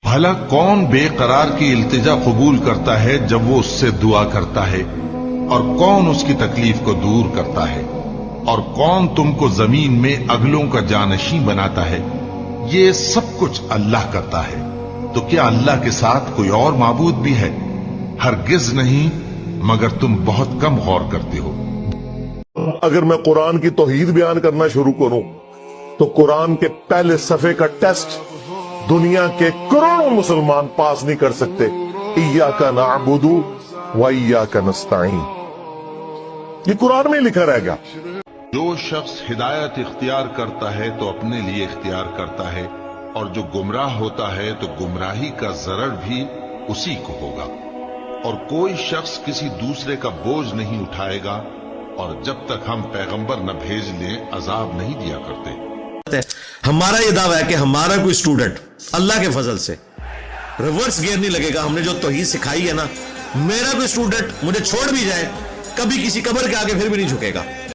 भला कौन बेकरार की इल्तिजा कबूल करता है जब वो उससे दुआ करता है, और कौन उसकी तकलीफ को दूर करता है, और कौन तुमको जमीन में अगलों का जानशीं बनाता है। ये सब कुछ अल्लाह करता है, तो क्या अल्लाह के साथ कोई और माबूद भी है? हरगिज नहीं, मगर तुम बहुत कम गौर करते हो। अगर मैं कुरान की तौहीद बयान करना शुरू करूं तो कुरान के पहले सफे का टेस्ट दुनिया के करोड़ों मुसलमान पास नहीं कर सकते। इय्याका नअबुदु व इय्याका नस्तईन, ये कुरान में लिखा रहेगा। जो शख्स हिदायत इख्तियार करता है तो अपने लिए इख्तियार करता है, और जो गुमराह होता है तो गुमराही का जरर भी उसी को होगा, और कोई शख्स किसी दूसरे का बोझ नहीं उठाएगा, और जब तक हम पैगंबर न भेज लें अजाब नहीं दिया करते। हमारा ये दावा है कि हमारा कोई स्टूडेंट अल्लाह के फजल से रिवर्स गियर नहीं लगेगा। हमने जो तौहीद सिखाई है ना, मेरा कोई स्टूडेंट मुझे छोड़ भी जाए, कभी किसी कब्र के आगे फिर भी नहीं झुकेगा।